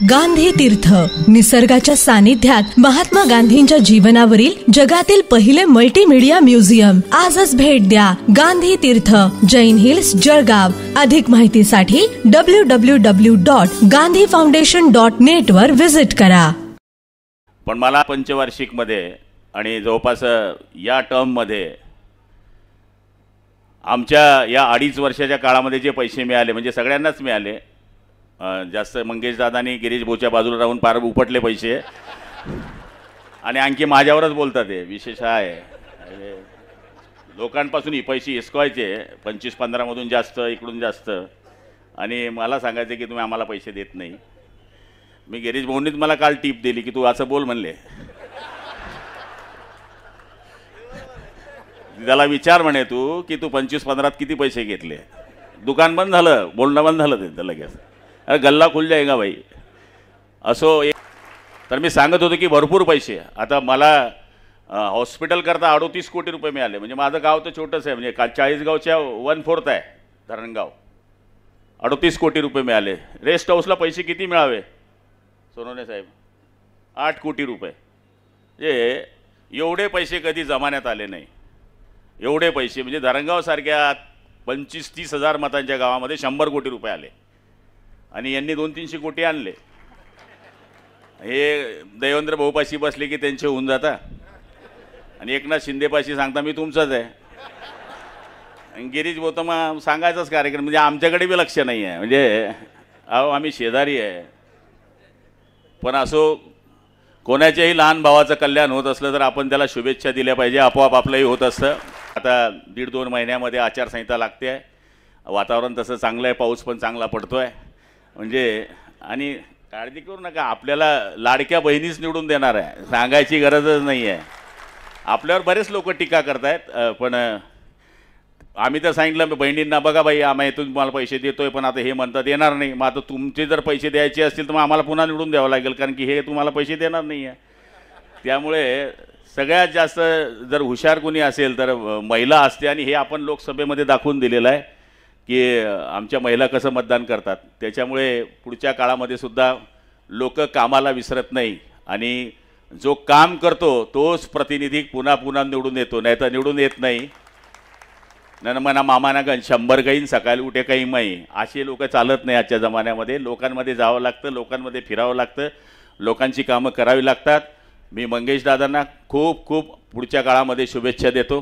गांधी तीर्थ, निसर्गाच्या सानिध्यात महात्मा गांधींच्या जीवनावरील जगातील पहिले मल्टीमीडिया म्युझियम. आजच भेट द्या. गांधी तीर्थ, जैन हिल्स, जळगाव. अधिक माहितीसाठी www.gandhifoundation.net वर विजिट करा. पण मला पंचवार्षिक मध्ये आणि जवळपास या टर्म मध्ये आमच्या या 2.5 वर्षाच्या काळामध्ये जे पैसे मिळाले म्हणजे सगळ्यांनाच मिळाले. जास्त मंगेश दादांनी गिरीश भाऊच्या बाजूला राहून पार उपटले पैसे आणि आणखी माझ्यावरच बोलतात. ते विशेष आहे, लोकांपासून ही पैसे हिसकवायचे 25-15 मधून जास्त, इकडून जास्त, आणि मला सांगायचे की तुम्ही आम्हाला पैसे देत नाही. मी गिरीश भाऊंनीच मला काल टीप दिली की तू असं बोल म्हणले. त्याला विचार म्हणे तू की तू 25-15 किती पैसे घेतले. दुकान बंद झालं, बोलणं बंद झालं ते लगेच. अरे गल्ला खुल जाएगा भाई. असो तर मी सांगत होतो की भरपूर पैसे. आता मला हॉस्पिटल करता 38 कोटी रुपये मिळाले. म्हणजे माझं गाव तर छोटंच आहे, म्हणजे 40 गावच्या 1/4 आहे धरणगाव. 38 कोटी रुपये मिळाले. रेस्ट हाऊसला पैसे किती मिळावे सोनवणे साहेब? 8 कोटी रुपये. म्हणजे एवढे पैसे कधी जमान्यात आले नाही. एवढे पैसे म्हणजे धरणगावसारख्या 25-30 हजार मतांच्या गावामध्ये 100 कोटी रुपये आले आणि यांनी 200-300 कोटी आणले. हे देवेंद्र भाऊपाशी बसले की त्यांचे होऊन जाता आणि एकनाथ शिंदेपाशी सांगता मी तुमचाच आहे. आणि गिरीश भाऊ तर मग सांगायचाच कार्यक्रम. म्हणजे आमच्याकडे बी लक्ष नाही आहे. म्हणजे अहो आम्ही शेजारी आहे. पण असो, कोणाच्याही लहान भावाचं कल्याण होत असलं तर आपण त्याला शुभेच्छा दिल्या पाहिजे. आपोआप आपलंही होत असतं. आता 1.5-2 महिन्यामध्ये आचारसंहिता लागते आहे. वातावरण तसं चांगलं आहे, पाऊस पण चांगला पडतो आहे. म्हणजे आणि काळजी करू नका, आपल्याला लाडक्या बहिणीच निवडून देणार आहे, सांगायची गरजच नाही आहे. आपल्यावर बरेच लोक टीका करत आहेत, पण आम्ही तर सांगितलं बहिणींना बघा बाई आम्ही इथून तुम्हाला पैसे देतोय, पण आता हे म्हणतात येणार नाही. मग आता तुमचे जर पैसे द्यायचे असतील तर मग आम्हाला पुन्हा निवडून द्यावं लागेल, कारण की हे तुम्हाला पैसे देणार नाही आहे. त्यामुळे सगळ्यात जास्त जर हुशार कोणी असेल तर महिला असते. आणि हे आपण लोकसभेमध्ये दाखवून दिलेलं आहे की आमच्या महिला कसं मतदान करतात. त्याच्यामुळे पुढच्या काळामध्ये सुद्धा लोक कामाला विसरत नाही आणि जो काम करतो तोच प्रतिनिधी पुन्हा पुन्हा निवडून येतो, नाही तर निवडून येत नाही. म्हणा मामाना गण 100 गाईन सकाळी उठे काही माई, असे लोक चालत नाही आजच्या जमान्यामध्ये. लोकांमध्ये जावं लागतं, लोकांमध्ये फिरावं लागतं, लोकांची कामं करावी लागतात. मी मंगेश दादांना खूप खूप पुढच्या काळामध्ये शुभेच्छा देतो.